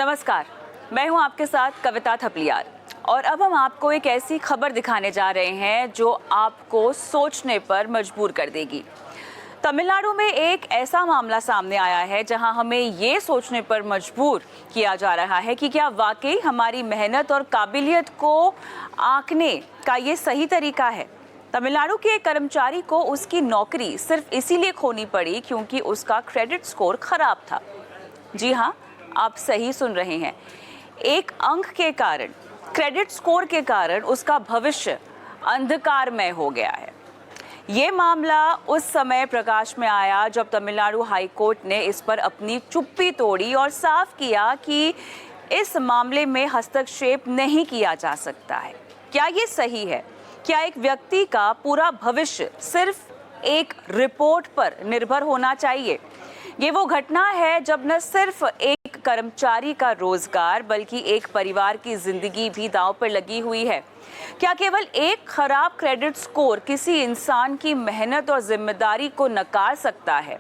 नमस्कार, मैं हूं आपके साथ कविता थपलियार और अब हम आपको एक ऐसी खबर दिखाने जा रहे हैं जो आपको सोचने पर मजबूर कर देगी। तमिलनाडु में एक ऐसा मामला सामने आया है जहां हमें ये सोचने पर मजबूर किया जा रहा है कि क्या वाकई हमारी मेहनत और काबिलियत को आंकने का ये सही तरीका है। तमिलनाडु के एक कर्मचारी को उसकी नौकरी सिर्फ इसीलिए खोनी पड़ी क्योंकि उसका क्रेडिट स्कोर खराब था। जी हाँ, आप सही सुन रहे हैं। एक अंक के कारण, क्रेडिट स्कोर के कारण उसका भविष्य अंधकारमय हो गया है। ये मामला उस समय प्रकाश में आया जब तमिलनाडु हाई कोर्ट ने इस पर अपनी चुप्पी तोड़ी और साफ किया कि इस मामले में हस्तक्षेप नहीं किया जा सकता है। क्या ये सही है? क्या एक व्यक्ति का पूरा भविष्य सिर्फ एक रिपोर्ट पर निर्भर होना चाहिए? ये वो घटना है जब न सिर्फ एक कर्मचारी का रोजगार बल्कि एक परिवार की जिंदगी भी दांव पर लगी हुई है। क्या केवल एक खराब क्रेडिट स्कोर किसी इंसान की मेहनत और जिम्मेदारी को नकार सकता है?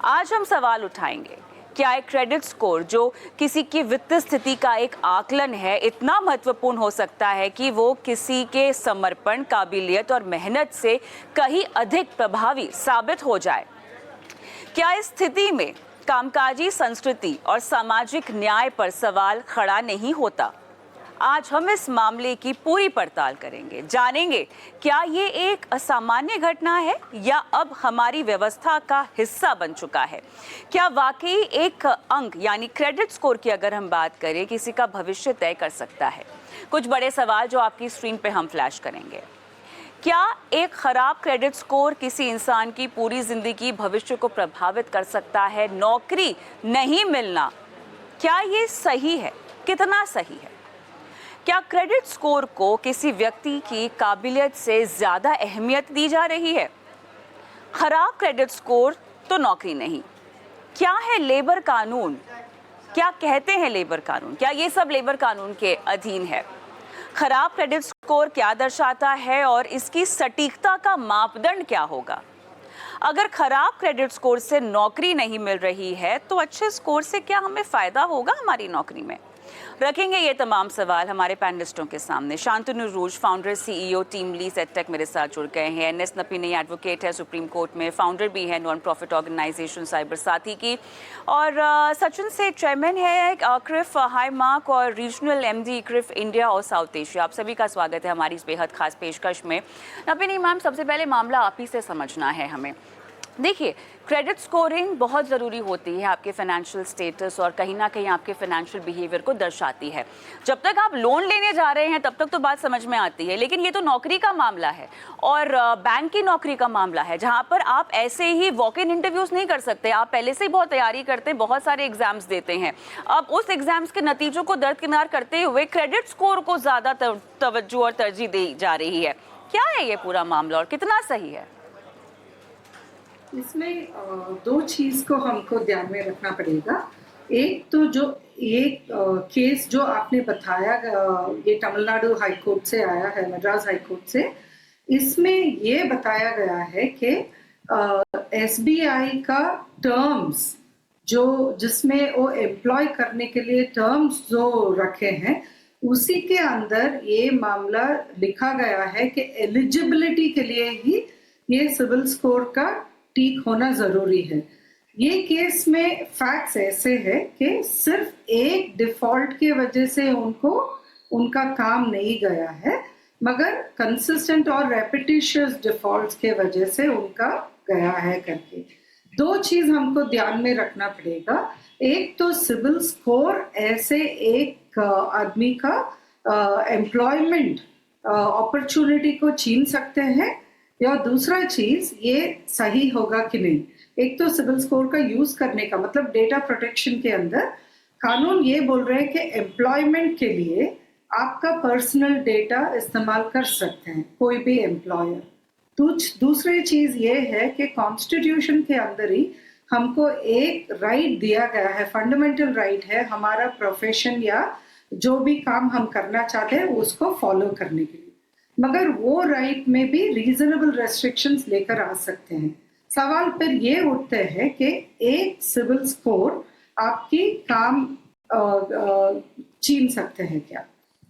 आज हम सवाल उठाएंगे, क्या एक क्रेडिट स्कोर जो किसी की वित्तीय स्थिति का एक आकलन है इतना महत्वपूर्ण हो सकता है कि वो किसी के समर्पण, काबिलियत और मेहनत से कहीं अधिक प्रभावी साबित हो जाए? क्या इस स्थिति में कामकाजी संस्कृति और सामाजिक न्याय पर सवाल खड़ा नहीं होता? आज हम इस मामले की पूरी पड़ताल करेंगे, जानेंगे क्या ये एक असामान्य घटना है या अब हमारी व्यवस्था का हिस्सा बन चुका है। क्या वाकई एक अंक यानी क्रेडिट स्कोर की अगर हम बात करें किसी का भविष्य तय कर सकता है? कुछ बड़े सवाल जो आपकी स्क्रीन पे हम फ्लैश करेंगे। क्या एक खराब क्रेडिट स्कोर किसी इंसान की पूरी जिंदगी, भविष्य को प्रभावित कर सकता है? नौकरी नहीं मिलना, क्या ये सही है? कितना सही है? क्या क्रेडिट स्कोर को किसी व्यक्ति की काबिलियत से ज्यादा अहमियत दी जा रही है? खराब क्रेडिट स्कोर तो नौकरी नहीं। क्या है लेबर कानून? क्या कहते हैं लेबर कानून? क्या ये सब लेबर कानून के अधीन है? खराब क्रेडिट स्कोर क्या दर्शाता है और इसकी सटीकता का मापदंड क्या होगा? अगर खराब क्रेडिट स्कोर से नौकरी नहीं मिल रही है तो अच्छे स्कोर से क्या हमें फायदा होगा हमारी नौकरी में? रखेंगे ये तमाम सवाल हमारे पैनलिस्टों के सामने। शांतनु रूज, फाउंडर सीईओ टीम ली सेटटेक, मेरे साथ जुड़ गए हैं। एनएस नपी एडवोकेट है, सुप्रीम कोर्ट में फाउंडर भी है नॉन प्रॉफिट ऑर्गेनाइजेशन साइबर साथी की, और सचिन से चेयरमैन है क्रिफ हाई मार्क और रीजनल एमडी क्रिफ इंडिया और साउथ एशिया। आप सभी का स्वागत है हमारी इस बेहद खास पेशकश में। नपी मैम, सबसे पहले मामला आप ही से समझना है हमें। देखिए, क्रेडिट स्कोरिंग बहुत ज़रूरी होती है आपके फाइनेंशियल स्टेटस और कहीं ना कहीं आपके फाइनेंशियल बिहेवियर को दर्शाती है। जब तक आप लोन लेने जा रहे हैं तब तक तो बात समझ में आती है, लेकिन ये तो नौकरी का मामला है और बैंक की नौकरी का मामला है जहां पर आप ऐसे ही वॉक इन इंटरव्यूज़ नहीं कर सकते। आप पहले से ही बहुत तैयारी करते हैं, बहुत सारे एग्जाम्स देते हैं। अब उस एग्जाम्स के नतीजों को दरकिनार करते हुए क्रेडिट स्कोर को ज़्यादा तवज्जो और तरजीह दी जा रही है। क्या है ये पूरा मामला और कितना सही है? इसमें दो चीज को हमको ध्यान में रखना पड़ेगा। एक तो जो एक केस जो आपने बताया, ये तमिलनाडु हाई कोर्ट से आया है, मद्रास हाई कोर्ट से। इसमें ये बताया गया है कि एसबीआई का टर्म्स जो जिसमें वो एम्प्लॉय करने के लिए टर्म्स जो रखे हैं उसी के अंदर ये मामला लिखा गया है कि एलिजिबिलिटी के लिए ही ये सिविल स्कोर का ठीक होना जरूरी है। ये केस में फैक्ट्स ऐसे है कि सिर्फ एक डिफॉल्ट की वजह से उनका काम नहीं गया है, मगर कंसिस्टेंट और रेपिटिशियस डिफॉल्ट्स के वजह से उनका गया है करके। दो चीज हमको ध्यान में रखना पड़ेगा। एक तो सिविल स्कोर ऐसे एक आदमी का एम्प्लॉयमेंट अपॉर्चुनिटी को छीन सकते हैं, या दूसरा चीज ये सही होगा कि नहीं। एक तो सिविल स्कोर का यूज करने का मतलब डेटा प्रोटेक्शन के अंदर कानून ये बोल रहे हैं कि एम्प्लॉयमेंट के लिए आपका पर्सनल डेटा इस्तेमाल कर सकते हैं कोई भी एम्प्लॉयर। दूसरी चीज ये है कि कॉन्स्टिट्यूशन के अंदर ही हमको एक राइट दिया गया है, फंडामेंटल राइट है हमारा प्रोफेशन या जो भी काम हम करना चाहते हैं उसको फॉलो करने के लिए, मगर वो राइट में भी रीजनेबल रेस्ट्रिक्शंस लेकर आ सकते हैं। सवाल फिर ये उठते हैं कि एक सिविल स्कोर आपकी काम छीन सकते हैं क्या।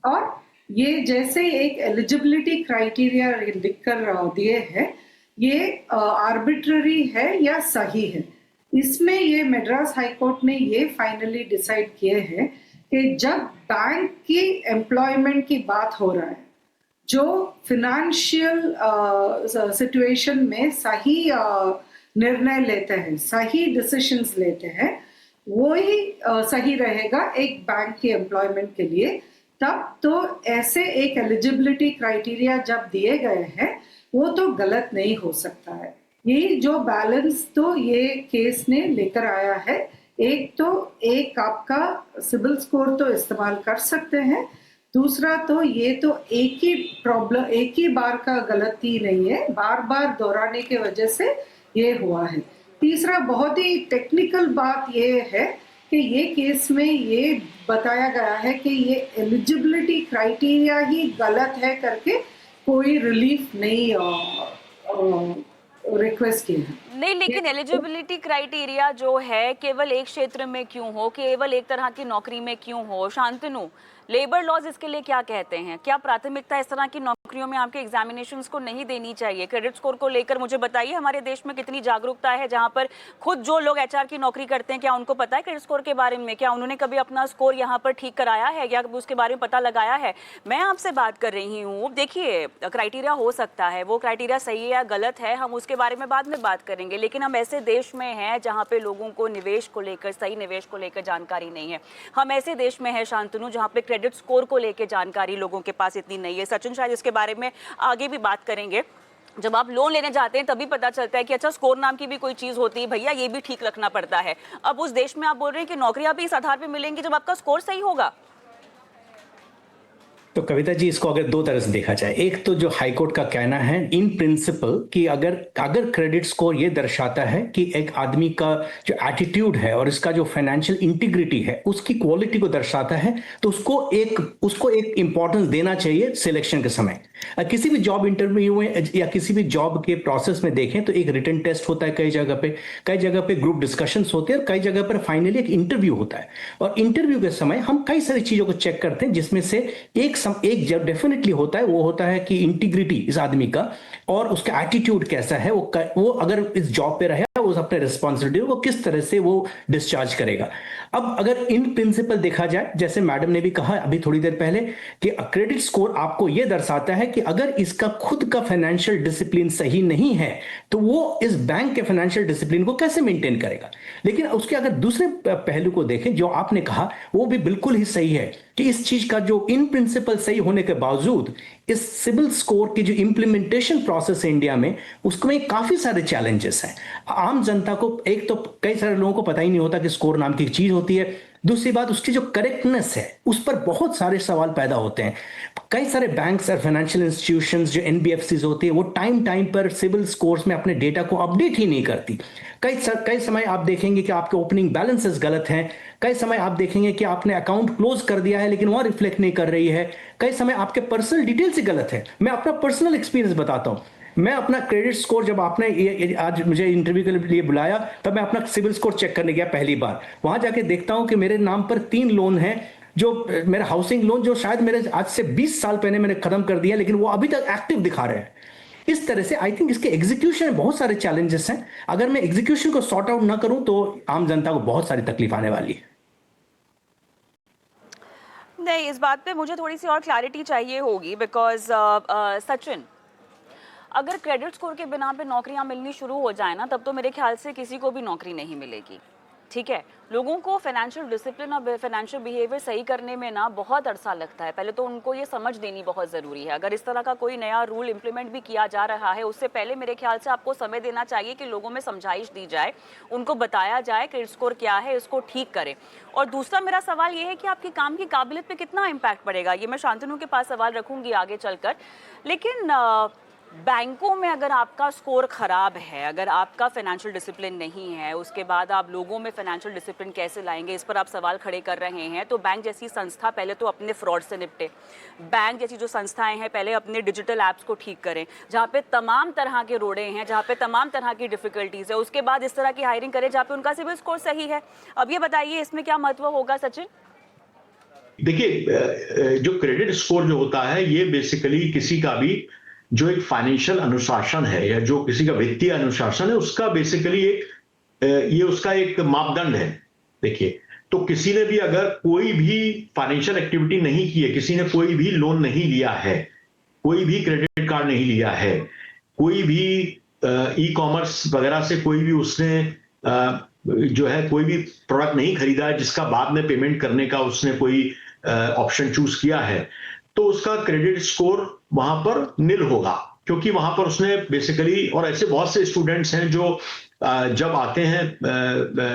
और ये जैसे एक एलिजिबिलिटी क्राइटेरिया लिख कर दिए हैं, ये आर्बिट्ररी है या सही है। इसमें ये मद्रास हाई कोर्ट ने ये फाइनली डिसाइड किए हैं कि जब बैंक की एम्प्लॉयमेंट की बात हो रहा है, जो फिनेंशियल सिचुएशन में सही निर्णय लेते हैं, सही डिसीजंस लेते हैं, वो ही सही रहेगा एक बैंक की एम्प्लॉयमेंट के लिए। तब तो ऐसे एक एलिजिबिलिटी क्राइटेरिया जब दिए गए हैं, वो तो गलत नहीं हो सकता है। ये जो बैलेंस तो ये केस ने लेकर आया है, एक आपका सिबिल स्कोर तो इस्तेमाल कर सकते हैं, दूसरा तो ये तो एक ही प्रॉब्लम, एक ही बार का गलती नहीं है, बार बार दोहराने के वजह से ये हुआ है। तीसरा बहुत ही टेक्निकल बात ये है कि ये केस में ये बताया गया है कि ये एलिजिबिलिटी क्राइटेरिया ही गलत है करके कोई रिलीफ नहीं रिक्वेस्ट की है। नहीं, लेकिन एलिजिबिलिटी क्राइटेरिया जो है केवल एक क्षेत्र में क्यों हो, केवल एक तरह की नौकरी में क्यों हो? शांतनु, लेबर लॉज इसके लिए क्या कहते हैं? क्या प्राथमिकता इस तरह की नौकरियों में आपके एग्जामिनेशंस को नहीं देनी चाहिए? क्रेडिट स्कोर को लेकर मुझे बताइए, हमारे देश में कितनी जागरूकता है, जहां पर खुद जो लोग एचआर की नौकरी करते हैं, क्या उनको पता है क्रेडिट स्कोर के बारे में? क्या उन्होंने कभी अपना स्कोर यहाँ पर ठीक कराया है या उसके बारे में पता लगाया है? मैं आपसे बात कर रही हूँ, देखिए क्राइटेरिया हो सकता है, वो क्राइटेरिया सही है या गलत है, हम उसके बारे में बाद में बात करेंगे, लेकिन हम ऐसे देश में हैं जहाँ पे लोगों को निवेश को लेकर, सही निवेश को लेकर जानकारी नहीं है। हम ऐसे देश में हैं शांतनु जहाँ पे क्रेडिट स्कोर को लेकर जानकारी लोगों के पास इतनी नहीं है। सचिन शायद इसके बारे में आगे भी बात करेंगे। जब आप लोन लेने जाते हैं तभी पता चलता है कि अच्छा स्कोर नाम की भी कोई चीज होती है, भैया ये भी ठीक रखना पड़ता है। अब उस देश में आप बोल रहे हैं कि नौकरियां भी इस आधार पर मिलेंगी जब आपका स्कोर सही होगा। तो कविता जी, इसको अगर दो तरह से देखा जाए, एक तो जो हाईकोर्ट का कहना है इन प्रिंसिपल कि अगर क्रेडिट स्कोर ये दर्शाता है कि एक आदमी का जो एटीट्यूड है और इसका जो फाइनेंशियल इंटीग्रिटी है उसकी क्वालिटी को दर्शाता है, तो उसको एक इंपॉर्टेंस देना चाहिए सिलेक्शन के समय। किसी भी जॉब इंटरव्यू में या किसी भी जॉब के प्रोसेस में देखें तो एक रिटन टेस्ट होता है, कई जगह पे ग्रुप डिस्कशंस होते हैं और कई जगह पर फाइनली एक इंटरव्यू होता है। और इंटरव्यू के समय हम कई सारी चीजों को चेक करते हैं, जिसमें से एक जब डेफिनेटली होता है वो होता है कि इंटीग्रिटी इस आदमी का और उसका एटीट्यूड कैसा है, वो अगर इस जॉब पे रहे वो अपने रिस्पॉन्सिबिलिटी वो किस तरह से वो डिस्चार्ज करेगा। अब अगर इन प्रिंसिपल देखा जाए, जैसे मैडम ने भी कहा अभी थोड़ी देर पहले कि क्रेडिट स्कोर आपको यह दर्शाता है कि अगर इसका खुद का फाइनेंशियल डिसिप्लिन सही नहीं है तो वो इस बैंक के फाइनेंशियल डिसिप्लिन को कैसे मेंटेन करेगा। लेकिन उसके अगर दूसरे पहलू को देखें, जो आपने कहा वो भी बिल्कुल ही सही है कि इस चीज का जो इन प्रिंसिपल सही होने के बावजूद इस सिबिल स्कोर की जो इंप्लीमेंटेशन प्रोसेस है इंडिया में, उसमें काफी सारे चैलेंजेस हैं। आम जनता को, एक तो कई सारे लोगों को पता ही नहीं होता कि स्कोर नाम की चीज होती है, दूसरी बात उसकी जो करेक्टनेस है उस पर बहुत सारे सवाल पैदा होते हैं। कई सारे बैंक्स और फाइनेंशियल इंस्टीट्यूशंस जो एनबीएफसीज होती है वो टाइम पर सिबिल स्कोर्स में अपने डेटा को अपडेट ही नहीं करती। कई समय आप देखेंगे कि आपके ओपनिंग बैलेंसेस गलत हैं, कई समय आप देखेंगे कि आपने अकाउंट क्लोज कर दिया है लेकिन वहां रिफ्लेक्ट नहीं कर रही है, कई समय आपके पर्सनल डिटेल्स ही गलत है। मैं अपना पर्सनल एक्सपीरियंस बताता हूं। मैं अपना क्रेडिट स्कोर, जब आपने आज मुझे इंटरव्यू के लिए बुलाया तब मैं अपना सिबिल स्कोर चेक करने गया पहली बार। वहां जाके देखता हूं कि मेरे नाम पर 3 लोन हैं, जो मेरा हाउसिंग लोन जो शायद मेरे आज से 20 साल पहले मैंने खत्म कर दिया, लेकिन वो अभी तक एक्टिव दिखा रहे हैं। इस तरह से आई थिंक इसके एग्जीक्यूशन में बहुत सारे चैलेंजेस हैं। अगर मैं एग्जीक्यूशन को सॉर्ट आउट ना करूं तो आम जनता को बहुत सारी तकलीफ आने वाली है। नहीं, इस बात पे मुझे थोड़ी सी और क्लैरिटी चाहिए होगी, बिकॉज सचिन, अगर क्रेडिट स्कोर के बिना पे नौकरियां मिलनी शुरू हो जाए ना, तब तो मेरे ख्याल से किसी को भी नौकरी नहीं मिलेगी। ठीक है, लोगों को फाइनेंशियल डिसिप्लिन और फाइनेंशियल बिहेवियर सही करने में ना बहुत अरसा लगता है। पहले तो उनको ये समझ देनी बहुत ज़रूरी है। अगर इस तरह का कोई नया रूल इम्प्लीमेंट भी किया जा रहा है, उससे पहले मेरे ख्याल से आपको समय देना चाहिए कि लोगों में समझाइश दी जाए, उनको बताया जाए क्रेडिट स्कोर क्या है, इसको ठीक करें। और दूसरा मेरा सवाल ये है कि आपकी काम की काबिलियत पे कितना इम्पैक्ट पड़ेगा। ये मैं शांतनु के पास सवाल रखूंगी आगे चलकर, लेकिन बैंकों में अगर आपका स्कोर खराब है, अगर आपका फाइनेंशियल डिसिप्लिन नहीं है, उसके बाद आप लोगों में फाइनेंशियल डिसिप्लिन कैसे लाएंगे, इस पर आप सवाल खड़े कर रहे हैं। तो बैंक जैसी संस्था पहले तो अपने फ्रॉड से निपटे, बैंक जैसी जो संस्थाएं हैं पहले अपने डिजिटल ऐप्स को ठीक करें, जहाँ पे तमाम तरह के रोड़े हैं, जहाँ पे तमाम तरह की डिफिकल्टीज है, उसके बाद इस तरह की हायरिंग करें जहाँ पे उनका सिविल स्कोर सही है। अब ये बताइए इसमें क्या महत्व होगा सचिन? देखिए, जो क्रेडिट स्कोर जो होता है ये बेसिकली किसी का भी जो एक फाइनेंशियल अनुशासन है या जो किसी का वित्तीय अनुशासन है उसका बेसिकली ये उसका एक मापदंड है। देखिए, तो किसी ने भी अगर कोई भी फाइनेंशियल एक्टिविटी नहीं की है, किसी ने कोई भी लोन नहीं लिया है, कोई भी क्रेडिट कार्ड नहीं लिया है, कोई भी ई कॉमर्स वगैरह से कोई भी उसने जो है कोई भी प्रोडक्ट नहीं खरीदा है जिसका बाद में पेमेंट करने का उसने कोई ऑप्शन चूज किया है, तो उसका क्रेडिट स्कोर वहां पर नील होगा, क्योंकि वहां पर उसने बेसिकली, और ऐसे बहुत से स्टूडेंट्स हैं जो जब आते हैं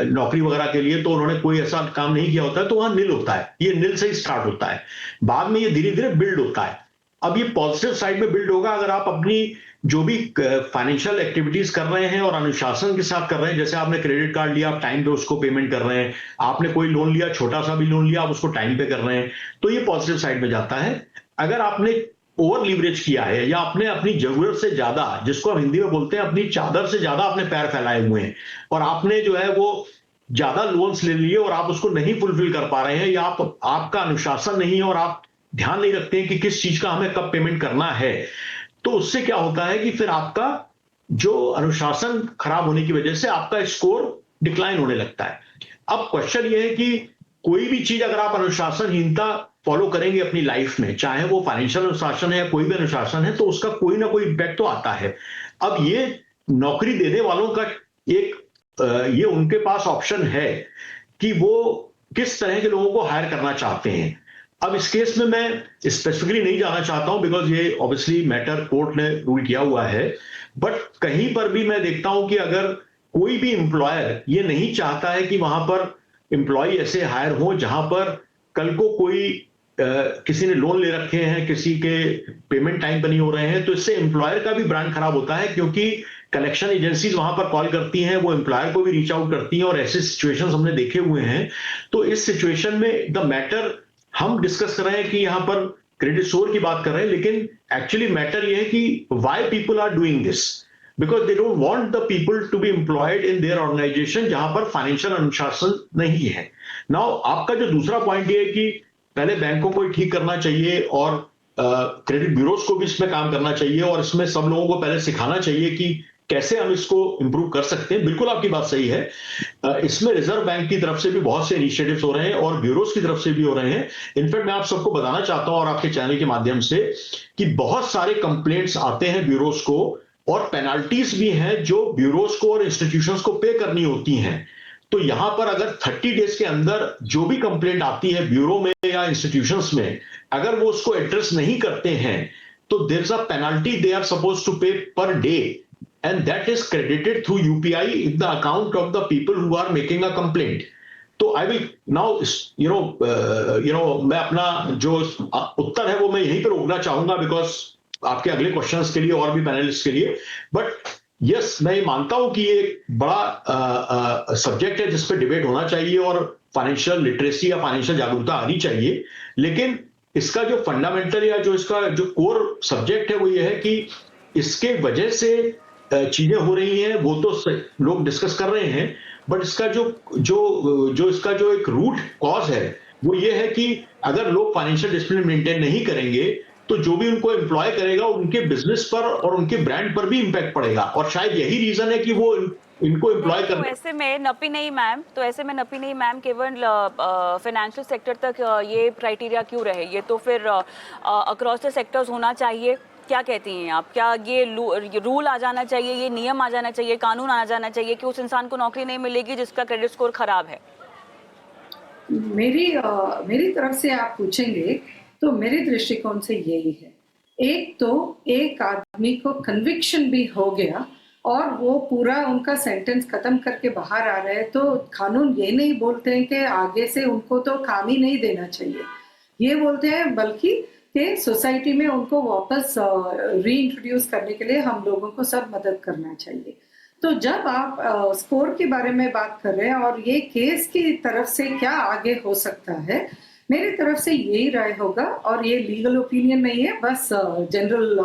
नौकरी वगैरह के लिए तो उन्होंने कोई ऐसा काम नहीं किया होता है, तो वहां नील होता है। ये नील से ही स्टार्ट होता है, बाद में ये धीरे धीरे बिल्ड होता है। अब ये पॉजिटिव साइड में बिल्ड होगा अगर आप अपनी जो भी फाइनेंशियल एक्टिविटीज कर रहे हैं और अनुशासन के साथ कर रहे हैं। जैसे आपने क्रेडिट कार्ड लिया, आप टाइम पे उसको पेमेंट कर रहे हैं, आपने कोई लोन लिया, छोटा सा भी लोन लिया, आप उसको टाइम पे कर रहे हैं, तो ये पॉजिटिव साइड में जाता है। अगर आपने ओवर लीवरेज किया है या आपने अपनी जरूरत से ज्यादा, जिसको हम हिंदी में बोलते हैं अपनी चादर से ज्यादा आपने पैर फैलाए हुए हैं और आपने जो है वो ज्यादा लोन्स ले लिए और आप उसको नहीं फुलफिल कर पा रहे हैं, या आपका अनुशासन नहीं है और आप ध्यान नहीं रखते हैं कि किस चीज का हमें कब पेमेंट करना है, तो उससे क्या होता है कि फिर आपका जो अनुशासन खराब होने की वजह से आपका स्कोर डिक्लाइन होने लगता है। अब क्वेश्चन ये है कि कोई भी चीज अगर आप अनुशासनहीनता फॉलो करेंगे अपनी लाइफ में, चाहे वो फाइनेंशियल अनुशासन है या कोई भी अनुशासन है, तो उसका कोई ना कोई इम्पैक्ट तो आता है। अब ये नौकरी देने वालों का ये उनके पास ऑप्शन है कि वो किस तरह के लोगों को हायर करना चाहते हैं। अब इस केस में मैं स्पेसिफिकली नहीं जाना चाहता हूं बिकॉज ये ऑब्वियसली मैटर कोर्ट ने रूल किया हुआ है, बट कहीं पर भी मैं देखता हूं कि अगर कोई भी एम्प्लॉयर ये नहीं चाहता है कि वहां पर एम्प्लॉय ऐसे हायर हो जहां पर कल को कोई किसी ने लोन ले रखे हैं, किसी के पेमेंट टाइम पर नहीं हो रहे हैं, तो इससे एम्प्लॉयर का भी ब्रांड खराब होता है, क्योंकि कलेक्शन एजेंसीज वहां पर कॉल करती हैं, वो एम्प्लॉयर को भी रीच आउट करती हैं और ऐसे सिचुएशंस हमने देखे हुए हैं। तो इस सिचुएशन में द मैटर हम डिस्कस कर रहे हैं कि यहां पर क्रेडिट स्कोर की बात कर रहे हैं, लेकिन एक्चुअली मैटर यह है कि why people are doing this, because they don't want the people to be employed in their organisation जहां पर फाइनेंशियल अनुशासन नहीं है। नाउ आपका जो दूसरा पॉइंट ये है कि पहले बैंकों को ठीक करना चाहिए और क्रेडिट ब्यूरोज को भी इसमें काम करना चाहिए और इसमें सब लोगों को पहले सिखाना चाहिए कि कैसे हम इसको इंप्रूव कर सकते हैं। बिल्कुल आपकी बात सही है, इसमें रिजर्व बैंक की तरफ से भी बहुत से इनिशिएटिव्स हो रहे हैं और ब्यूरोज की तरफ से भी हो रहे हैं। इनफैक्ट मैं आप सबको बताना चाहता हूं और आपके चैनल के माध्यम से कि बहुत सारे कंप्लेंट्स आते हैं ब्यूरोज को और पेनाल्टीज भी हैं जो ब्यूरोज को और इंस्टीट्यूशंस को पे करनी होती हैं। तो यहां पर अगर 30 डेज के अंदर जो भी कंप्लेंट आती है ब्यूरो में या इंस्टीट्यूशंस में, अगर वो उसको एड्रेस नहीं करते हैं तो there is a penalty they are suppose to pay per day, and that is credited through UPI in the account of the people who are making a complaint. तो I will now मैं अपना जो उत्तर है वो मैं यहीं पर रोकना चाहूंगा बिकॉज आपके अगले क्वेश्चंस के लिए और भी पैनलिस्ट के लिए, बट यस मैं मानता हूं कि ये बड़ा सब्जेक्ट है जिस पर डिबेट होना चाहिए और फाइनेंशियल लिटरेसी या फाइनेंशियल जागरूकता आनी चाहिए, लेकिन इसका जो फंडामेंटल या जो इसका जो कोर सब्जेक्ट है वो ये है कि इसके वजह से चीजें हो रही हैं, वो तो लोग डिस्कस कर रहे हैं, बट इसका जो इसका जो एक रूट कॉज है वो ये है कि अगर लोग फाइनेंशियल डिसिप्लिन मेंटेन नहीं करेंगे तो जो भी उनको एम्प्लॉय करेगा उनके बिजनेस पर और उनके ब्रांड पर भी इंपैक्ट पड़ेगा, और शायद यही रीजन है कि वो इनको एम्प्लॉय कर। तो ऐसे में नपी नहीं मैम केवल फाइनेंशियल सेक्टर तक ये क्राइटेरिया क्यों रहे? ये तो फिर अक्रॉस द सेक्टर्स होना चाहिए। क्या कहती हैं आप? क्या ये रूल आ जाना चाहिए, ये नियम आ जाना चाहिए, कानून आ जाना चाहिए कि उस इंसान को नौकरी नहीं मिलेगी जिसका क्रेडिट स्कोर खराब है? मेरी तरफ से आप पूछेंगे तो मेरे दृष्टिकोण से यही है। एक तो एक आदमी को कन्विक्शन भी हो गया और वो पूरा उनका सेंटेंस खत्म करके बाहर आ रहे हैं, तो कानून ये नहीं बोलते हैं कि आगे से उनको तो काम ही नहीं देना चाहिए, ये बोलते हैं बल्कि कि सोसाइटी में उनको वापस रीइंट्रोड्यूस करने के लिए हम लोगों को सब मदद करना चाहिए। तो जब आप स्कोर के बारे में बात कर रहे हैं और ये केस की तरफ से क्या आगे हो सकता है, मेरी तरफ से यही राय होगा, और ये लीगल ओपिनियन नहीं है, बस जनरल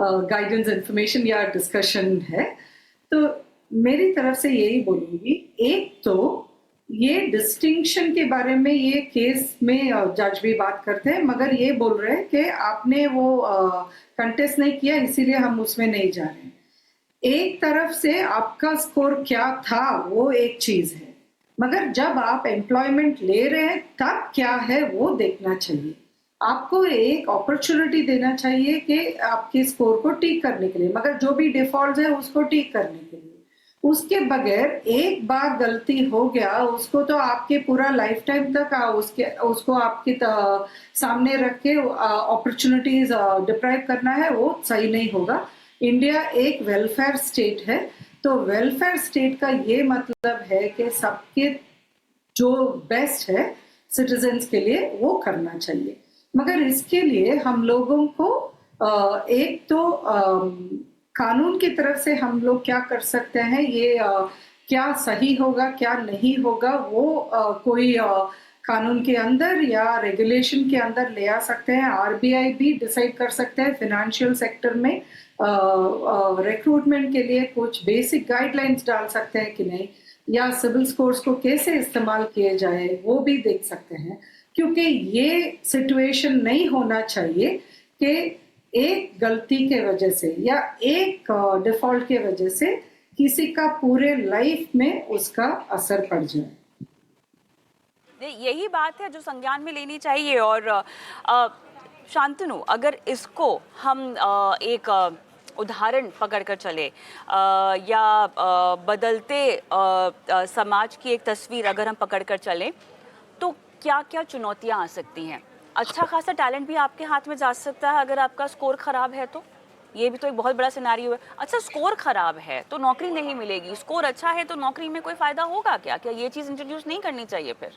गाइडेंस इंफॉर्मेशन या डिस्कशन है। तो मेरी तरफ से यही बोलूंगी, एक तो ये डिस्टिंक्शन के बारे में ये केस में जज भी बात करते हैं, मगर ये बोल रहे हैं कि आपने वो कंटेस्ट नहीं किया इसीलिए हम उसमें नहीं जा रहे हैं। एक तरफ से आपका स्कोर क्या था वो एक चीज है, मगर जब आप एम्प्लॉयमेंट ले रहे हैं तब क्या है वो देखना चाहिए। आपको एक अपॉर्चुनिटी देना चाहिए कि आपके स्कोर को ठीक करने के लिए, मगर जो भी डिफॉल्ट है उसको ठीक करने के लिए। उसके बगैर एक बार गलती हो गया उसको तो आपके पूरा लाइफ टाइम तक उसको आपके सामने रख के अपॉर्चुनिटीज डिप्राइव करना है, वो सही नहीं होगा। इंडिया एक वेलफेयर स्टेट है, तो वेलफेयर स्टेट का ये मतलब है कि सबके जो बेस्ट है सिटीजन्स के लिए वो करना चाहिए। मगर इसके लिए हम लोगों को एक तो कानून की तरफ से हम लोग क्या कर सकते हैं, ये क्या सही होगा क्या नहीं होगा वो कोई कानून के अंदर या रेगुलेशन के अंदर ले आ सकते हैं। आरबीआई भी डिसाइड कर सकते हैं फिनेंशियल सेक्टर में रिक्रूटमेंट के लिए कुछ बेसिक गाइडलाइंस डाल सकते हैं कि नहीं, या सिविल स्कोर्स को कैसे इस्तेमाल किए जाए वो भी देख सकते हैं। क्योंकि ये सिचुएशन नहीं होना चाहिए कि एक गलती के वजह से या एक डिफॉल्ट के वजह से किसी का पूरे लाइफ में उसका असर पड़ जाए। यही बात है जो संज्ञान में लेनी चाहिए। और शांतनु, अगर इसको हम एक उदाहरण पकड़कर चले या बदलते समाज की एक तस्वीर अगर हम पकड़कर चलें, तो क्या क्या चुनौतियां आ सकती हैं? अच्छा खासा टैलेंट भी आपके हाथ में जा सकता है अगर आपका स्कोर खराब है तो। ये भी तो एक बहुत बड़ा सिनेरियो है। अच्छा, स्कोर खराब है तो नौकरी नहीं मिलेगी, स्कोर अच्छा है तो नौकरी में कोई फायदा होगा क्या? क्या ये चीज़ इंट्रोड्यूस नहीं करनी चाहिए फिर?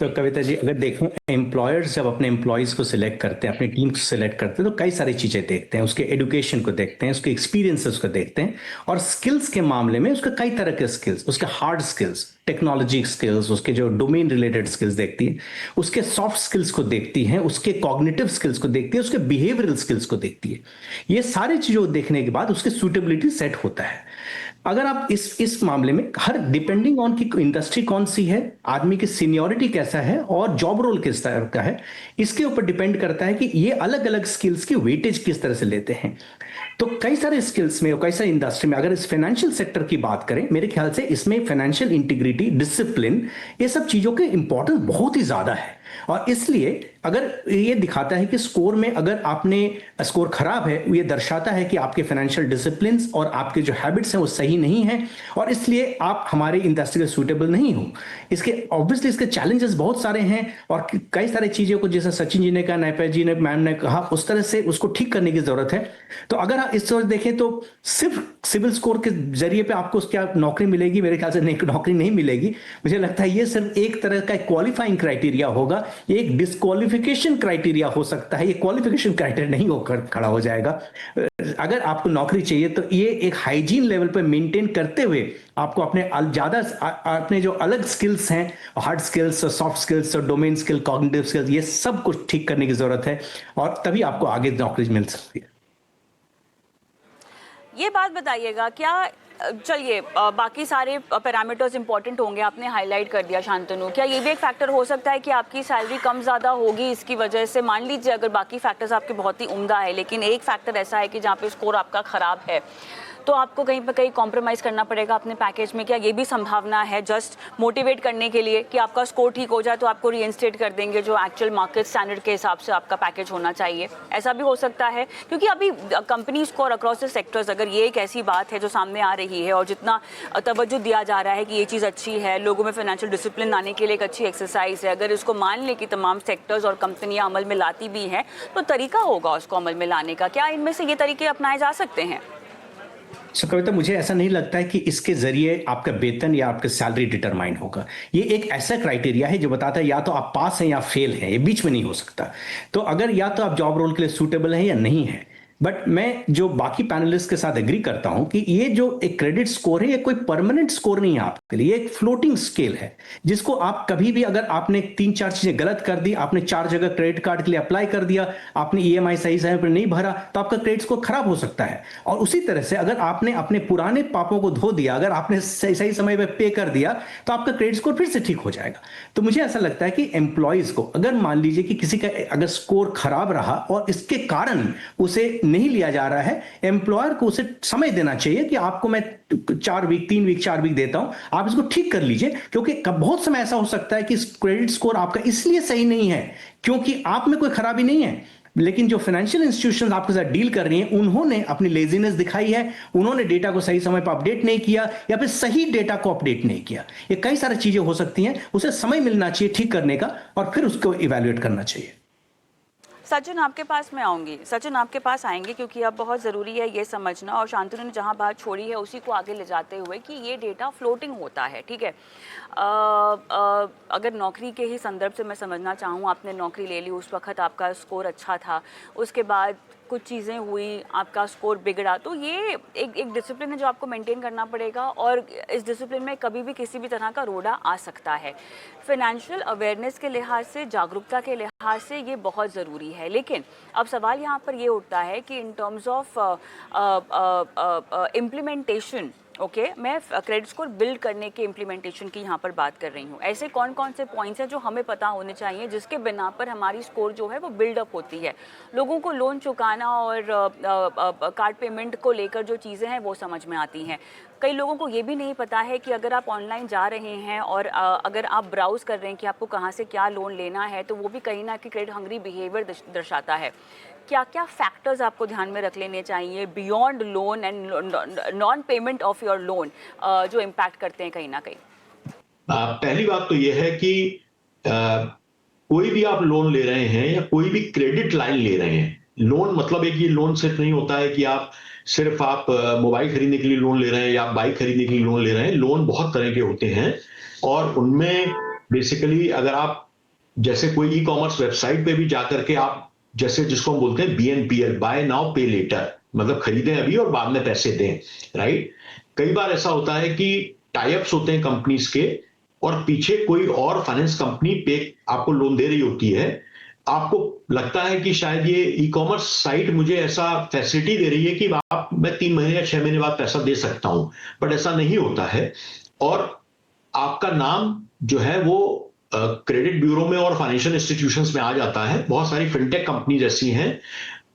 तो कविता जी, अगर देखो, एम्प्लॉयर्स जब अपने एम्प्लॉयज को सिलेक्ट करते हैं, अपनी टीम को सिलेक्ट करते हैं, तो कई सारी चीजें देखते हैं। उसके एजुकेशन को देखते हैं, उसके एक्सपीरियंसेस को देखते हैं, और स्किल्स के मामले में उसके कई तरह के स्किल्स, उसके हार्ड स्किल्स, टेक्नोलॉजी स्किल्स, उसके जो डोमेन रिलेटेड स्किल्स देखती है, उसके सॉफ्ट स्किल्स को देखती है, उसके कॉग्निटिव स्किल्स को देखती है, उसके बिहेवियरल स्किल्स को देखती है। ये सारी चीजों देखने के बाद उसकी सूटेबिलिटी सेट होता है। अगर आप इस मामले में हर डिपेंडिंग ऑन की इंडस्ट्री कौन सी है, आदमी की सीनियरिटी कैसा है और जॉब रोल किस तरह का है, इसके ऊपर डिपेंड करता है कि ये अलग अलग स्किल्स की वेटेज किस तरह से लेते हैं। तो कई सारे स्किल्स में और कई सारी इंडस्ट्री में, अगर इस फाइनेंशियल सेक्टर की बात करें, मेरे ख्याल से इसमें फाइनेंशियल इंटीग्रिटी, डिसिप्लिन, ये सब चीजों के इंपॉर्टेंस बहुत ही ज्यादा है। और इसलिए अगर ये दिखाता है कि स्कोर में अगर आपने स्कोर खराब है, ये दर्शाता है कि आपके फाइनेंशियल डिसिप्लिन और आपके जो हैबिट्स हैं वो सही नहीं है, और इसलिए आप हमारी इंडस्ट्री के सूटेबल नहीं हो। इसके ऑब्वियसली इसके चैलेंजेस बहुत सारे हैं, और कई सारी चीजों को, जैसे सचिन जी ने कहा, नैपा जी ने, मैम ने कहा, उस तरह से उसको ठीक करने की जरूरत है। तो अगर आप इस तरह देखें तो सिर्फ सिविल स्कोर के जरिए पे आपको क्या नौकरी मिलेगी? मेरे ख्याल से नौकरी नहीं मिलेगी। मुझे लगता है ये सिर्फ एक तरह का क्वालिफाइंग क्राइटेरिया होगा, एक डिस्क्वालिफिकेशन क्राइटेरिया हो सकता है, ये क्वालिफिकेशन क्राइटेरिया नहीं होकर खड़ा हो जाएगा। अगर आपको नौकरी चाहिए तो ये एक हाइजीन लेवल पे मेंटेन करते हुए आपको अपने जो अलग स्किल्स हैं, hard skills, soft skills, domain skill, cognitive skills, ये सब कुछ ठीक करने की जरूरत है, और तभी आपको आगे नौकरी मिल सकती है। ये बात बताइएगा, क्या चलिए बाकी सारे पैरामीटर्स इंपॉर्टेंट होंगे, आपने हाईलाइट कर दिया शांतनु, क्या ये भी एक फैक्टर हो सकता है कि आपकी सैलरी कम ज़्यादा होगी इसकी वजह से? मान लीजिए अगर बाकी फैक्टर्स आपके बहुत ही उम्दा है, लेकिन एक फैक्टर ऐसा है कि जहाँ पे स्कोर आपका ख़राब है, तो आपको कहीं पर कहीं कॉम्प्रोमाइज़ करना पड़ेगा अपने पैकेज में। क्या ये भी संभावना है जस्ट मोटिवेट करने के लिए कि आपका स्कोर ठीक हो जाए तो आपको रीइंस्टेट कर देंगे जो एक्चुअल मार्केट स्टैंडर्ड के हिसाब से आपका पैकेज होना चाहिए? ऐसा भी हो सकता है, क्योंकि अभी कंपनीज को और अक्रॉस द सेक्टर्स, अगर ये एक ऐसी बात है जो सामने आ रही है और जितना तवज्जो दिया जा रहा है कि ये चीज़ अच्छी है, लोगों में फाइनेंशियल डिसिप्लिन लाने के लिए एक अच्छी एक्सरसाइज है, अगर इसको मान लें कि तमाम सेक्टर्स और कंपनियाँ अमल में लाती भी हैं, तो तरीका होगा उसको अमल में लाने का। क्या इनमें से ये तरीके अपनाए जा सकते हैं? सो कविता, मुझे ऐसा नहीं लगता है कि इसके जरिए आपका वेतन या आपका सैलरी डिटरमाइन होगा। ये एक ऐसा क्राइटेरिया है जो बताता है या तो आप पास हैं या फेल हैं, ये बीच में नहीं हो सकता। तो अगर या तो आप जॉब रोल के लिए सूटेबल हैं या नहीं है। बट मैं जो बाकी पैनलिस्ट के साथ एग्री करता हूं कि ये जो एक क्रेडिट स्कोर है, ये कोई परमानेंट स्कोर नहीं है आपके लिए, ये एक फ्लोटिंग स्केल है जिसको आप कभी भी, अगर आपने 3-4 चीजें गलत कर दी, आपने 4 जगह क्रेडिट कार्ड के लिए अप्लाई कर दिया, आपने ईएमआई सही समय पर नहीं भरा, तो आपका क्रेडिट स्कोर खराब हो सकता है। और उसी तरह से अगर आपने अपने पुराने पापों को धो दिया, अगर आपने सही समय पर पे कर दिया, तो आपका क्रेडिट स्कोर फिर से ठीक हो जाएगा। तो मुझे ऐसा लगता है कि एम्प्लॉयज को, अगर मान लीजिए कि किसी का अगर स्कोर खराब रहा और इसके कारण उसे नहीं लिया जा रहा है, एम्प्लॉयर को उसे समय देना चाहिए कि आपको मैं 4 वीक 3 वीक 4 वीक देता हूं, आप इसको ठीक कर लीजिए। क्योंकि बहुत समय ऐसा हो सकता है कि क्रेडिट स्कोर आपका इसलिए सही नहीं है क्योंकि आप में कोई खराबी नहीं है, लेकिन जो फाइनेंशियल इंस्टीट्यूशंस आपके साथ डील कर रही हैं, उन्होंने अपनी लेजीनेस दिखाई है, उन्होंने डेटा को सही समय पर अपडेट नहीं किया या फिर सही डेटा को अपडेट नहीं किया। ये कई सारी चीजें हो सकती हैं, उसे समय मिलना चाहिए ठीक करने का और फिर उसको इवैल्यूएट करना चाहिए। सचिन, आपके पास मैं आऊँगी। सचिन, आपके पास आएंगे क्योंकि अब बहुत ज़रूरी है ये समझना, और शांतनु ने जहाँ बात छोड़ी है उसी को आगे ले जाते हुए कि ये डेटा फ्लोटिंग होता है, ठीक है। अगर नौकरी के ही संदर्भ से मैं समझना चाहूँ, आपने नौकरी ले ली, उस वक्त आपका स्कोर अच्छा था, उसके बाद कुछ चीज़ें हुई, आपका स्कोर बिगड़ा, तो ये एक डिसिप्लिन है जो आपको मेंटेन करना पड़ेगा, और इस डिसिप्लिन में कभी भी किसी भी तरह का रोड़ा आ सकता है। फाइनेंशियल अवेयरनेस के लिहाज से, जागरूकता के लिहाज से ये बहुत ज़रूरी है। लेकिन अब सवाल यहाँ पर ये उठता है कि in terms of implementation, okay, मैं क्रेडिट स्कोर बिल्ड करने के इम्प्लीमेंटेशन की यहाँ पर बात कर रही हूँ। ऐसे कौन कौन से पॉइंट्स हैं जो हमें पता होने चाहिए जिसके बिना पर हमारी स्कोर जो है वो बिल्डअप होती है। लोगों को लोन चुकाना और कार्ड पेमेंट को लेकर जो चीज़ें हैं वो समझ में आती हैं। कई लोगों को ये भी नहीं पता है कि अगर आप ऑनलाइन जा रहे हैं और अगर आप ब्राउज़ कर रहे हैं कि आपको कहाँ से क्या लोन लेना है, तो वो भी कहीं ना कहीं क्रेडिट हंग्री बिहेवियर दर्शाता है। क्या क्या फैक्टर्स आपको ध्यान में रख लेने चाहिए beyond loan and non payment of your loan, जो इम्पैक्ट करते हैं कहीं ना कहीं? पहली बात तो यह है कि कोई भी आप लोन ले रहे हैं या कोई भी क्रेडिट लाइन ले रहे हैं, लोन मतलब एक ये लोन सिर्फ नहीं होता है कि आप सिर्फ आप मोबाइल खरीदने के लिए लोन ले रहे हैं या आप बाइक खरीदने के लिए लोन ले रहे हैं। लोन बहुत तरह के होते हैं और उनमें बेसिकली अगर आप जैसे कोई ई कॉमर्स वेबसाइट पे भी जाकर के आप जैसे जिसको हम बोलते हैं BNPL, बाय नाउ पे लेटर, मतलब खरीदें अभी और बाद में पैसे दें, राइट। कई बार ऐसा होता है कि टाई अप्स होते हैं कंपनीज के और पीछे कोई और फाइनेंस कंपनी पे आपको लोन दे रही होती है। आपको लगता है कि शायद ये ई कॉमर्स साइट मुझे ऐसा फैसिलिटी दे रही है कि मैं 3 महीने या 6 महीने बाद पैसा दे सकता हूं, बट ऐसा नहीं होता है। और आपका नाम जो है वो क्रेडिट ब्यूरो में और फाइनेंशियल इंस्टीट्यूशंस में आ जाता है। बहुत सारी फिनटेक कंपनीज ऐसी हैं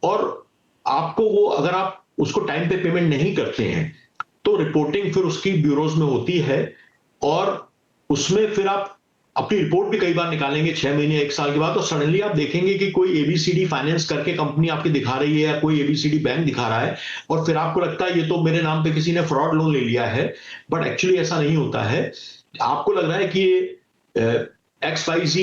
और आपको वो अगर आप उसको टाइम पे पेमेंट नहीं करते हैं तो रिपोर्टिंग फिर उसकी ब्यूरोज में होती है और उसमें फिर आप अपनी रिपोर्ट भी कई बार निकालेंगे 6 महीने 1 साल के बाद, तो सडनली आप देखेंगे कि कोई ABCD फाइनेंस करके कंपनी आपकी दिखा रही है या कोई ABCD बैंक दिखा रहा है और फिर आपको लगता है ये तो मेरे नाम पे किसी ने फ्रॉड लोन ले लिया है, बट एक्चुअली ऐसा नहीं होता है। आपको लग रहा है कि ये XYZ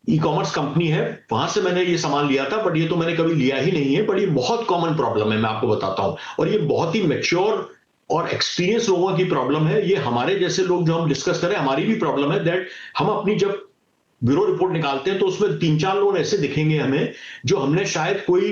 ई कॉमर्स कंपनी है, वहां से मैंने ये सामान लिया था, बट ये तो मैंने कभी लिया ही नहीं है। बट ये बहुत कॉमन प्रॉब्लम है, मैं आपको बताता हूं, और ये बहुत ही मैच्योर और एक्सपीरियंस लोगों की प्रॉब्लम है। ये हमारे जैसे लोग जो हम डिस्कस करें, हमारी भी प्रॉब्लम है दैट हम अपनी जब ब्यूरो रिपोर्ट निकालते हैं तो उसमें 3-4 लोन ऐसे दिखेंगे हमें जो हमने शायद कोई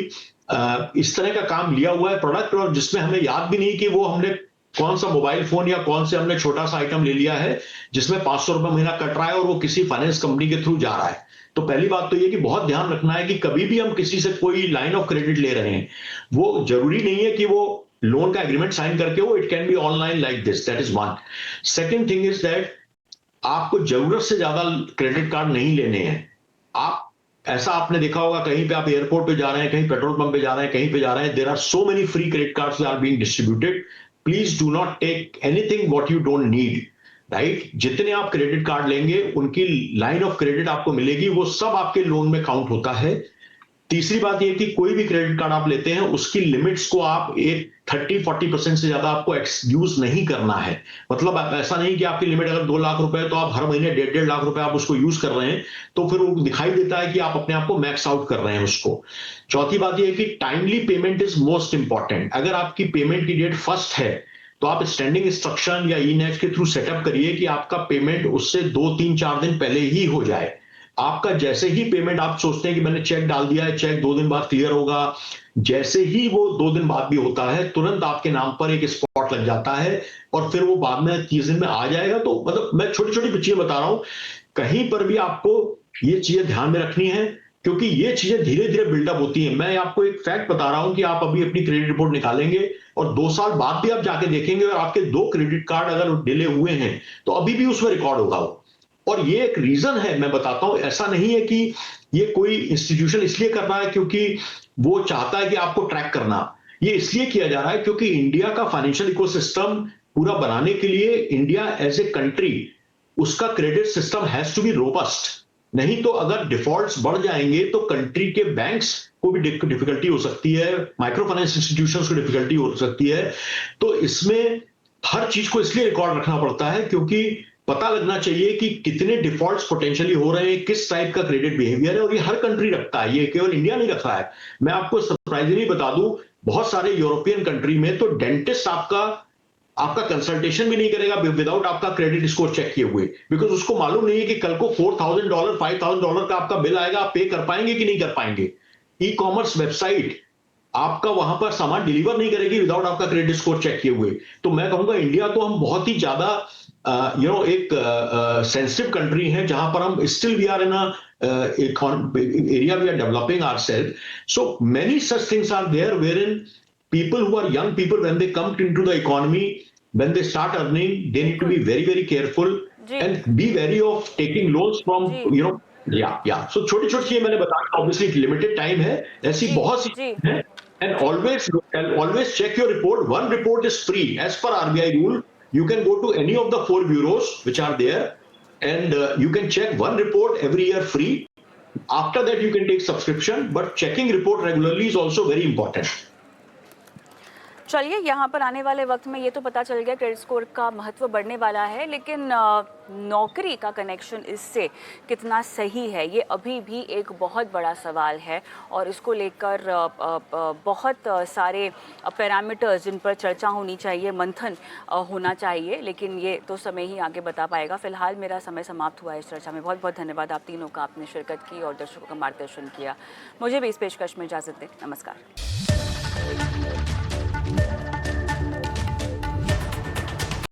इस तरह का काम लिया हुआ है प्रोडक्ट और जिसमें हमें याद भी नहीं कि वो हमने कौन सा मोबाइल फोन या कौन से हमने छोटा सा आइटम ले लिया है जिसमें 500 रुपए महीना कट रहा है और वो किसी फाइनेंस कंपनी के थ्रू जा रहा है। तो पहली बात तो ये कि बहुत ध्यान रखना है कि कभी भी हम किसी से कोई लाइन ऑफ क्रेडिट ले रहे हैं, वो जरूरी नहीं है कि वो लोन का एग्रीमेंट साइन करके हो, it can be online like this, that is one. Second thing is that आपको जरूरत से ज्यादा क्रेडिट कार्ड नहीं लेने हैं। आप ऐसा आपने देखा होगा कहीं पे आप एयरपोर्ट पे जा रहे हैं, कहीं पेट्रोल पंप पे जा रहे हैं, कहीं पे जा रहे हैं, there are so many free credit cards are being distributed. Please do not take anything what you don't need, right. जितने आप क्रेडिट कार्ड लेंगे उनकी लाइन ऑफ क्रेडिट आपको मिलेगी, वो सब आपके लोन में काउंट होता है। तीसरी बात यह कि कोई भी क्रेडिट कार्ड आप लेते हैं उसकी लिमिट्स को आप 30-40% से ज्यादा आपको यूज नहीं करना है। मतलब ऐसा नहीं कि आपकी लिमिट अगर 2 लाख रुपए है तो आप हर महीने 1.5 लाख रुपए आप उसको यूज कर रहे हैं, तो फिर वो दिखाई देता है कि आप अपने आप को मैक्स आउट कर रहे हैं उसको। चौथी बात यह है कि timely payment is most important. अगर आपकी पेमेंट की डेट 1st है तो आप स्टैंडिंग इंस्ट्रक्शन या ई-नेट के थ्रू सेटअप करिए कि आपका पेमेंट उससे 2-3-4 दिन पहले ही हो जाए। आपका जैसे ही पेमेंट आप सोचते हैं कि मैंने चेक डाल दिया है, चेक 2 दिन बाद क्लियर होगा, जैसे ही वो 2 दिन बाद भी होता है, तुरंत आपके नाम पर एक स्पॉट लग जाता है और फिर वो बाद में 30 दिन में आ जाएगा। तो मतलब मैं छोटी-छोटी चीजें बता रहा हूं, कहीं पर भी आपको ये चीजें ध्यान में रखनी है, क्योंकि ये चीजें धीरे-धीरे बिल्डअप होती हैं। मैं आपको एक फैक्ट बता रहा हूं कि आप अभी अपनी क्रेडिट रिपोर्ट निकालेंगे और 2 साल बाद भी आप जाके देखेंगे और आपके 2 क्रेडिट कार्ड अगर डिले हुए हैं, तो अभी भी उसमें रिकॉर्ड होगा वो। और ये एक रीजन है, मैं बताता हूं, ऐसा नहीं है कि ये कोई इंस्टीट्यूशन इसलिए कर रहा है क्योंकि वो चाहता है कि आपको ट्रैक करना। ये इसलिए किया जा रहा है क्योंकि इंडिया का फाइनेंशियल इकोसिस्टम पूरा बनाने के लिए इंडिया एज ए कंट्री, उसका credit system has to be robust. नहीं तो अगर डिफॉल्ट्स बढ़ जाएंगे तो कंट्री के बैंक्स को भी डिफिकल्टी हो सकती है, माइक्रो फाइनेंस इंस्टीट्यूशंस को डिफिकल्टी हो सकती है। तो इसमें हर चीज को इसलिए रिकॉर्ड रखना पड़ता है क्योंकि पता लगना चाहिए कि कितने डिफॉल्ट्स पोटेंशियली हो रहे हैं, किस टाइप का क्रेडिट बिहेवियर है, और ये हर कंट्री रखता है, ये केवल इंडिया नहीं रख रहा है। मैं आपको सरप्राइजिंगली बता दूं, बहुत सारे यूरोपियन कंट्री में तो डेंटिस्ट आपका कंसल्टेशन भी नहीं करेगा विदाउट आपका क्रेडिट स्कोर चेक किए हुए, बिकॉज उसको मालूम नहीं है कि कल को $4,000 $5,000 का आपका बिल आएगा, आप पे कर पाएंगे कि नहीं कर पाएंगे। ई कॉमर्स वेबसाइट आपका वहां पर सामान डिलीवर नहीं करेगी विदाउट आपका क्रेडिट स्कोर चेक किए हुए। तो मैं कहूंगा इंडिया को हम बहुत ही ज्यादा एक सेंसिटिव कंट्री है, जहां पर हम still we are in area we are developing ourselves. So many such things are there wherein people who are young people, when they come into the economy, when they start earning, they need to be very, very careful and be wary of taking loans from, So छोटी छोटी चीजें मैंने बताया, obviously limited time है, ऐसी बहुत सी चीजें हैं, and always check your report. One report is free as per RBI rule. You can go to any of the 4 bureaus which are there, and you can check one report every year free. After that you can take subscription, but checking report regularly is also very important. चलिए, यहाँ पर आने वाले वक्त में ये तो पता चल गया क्रेडिट स्कोर का महत्व बढ़ने वाला है, लेकिन नौकरी का कनेक्शन इससे कितना सही है, ये अभी भी एक बहुत बड़ा सवाल है और इसको लेकर बहुत सारे पैरामीटर्स जिन पर चर्चा होनी चाहिए, मंथन होना चाहिए, लेकिन ये तो समय ही आगे बता पाएगा। फिलहाल मेरा समय समाप्त हुआ है इस चर्चा में। बहुत बहुत धन्यवाद आप तीनों का, आपने शिरकत की और दर्शकों का मार्गदर्शन किया। मुझे भी इस पेशकश में इजाज़त दें। नमस्कार।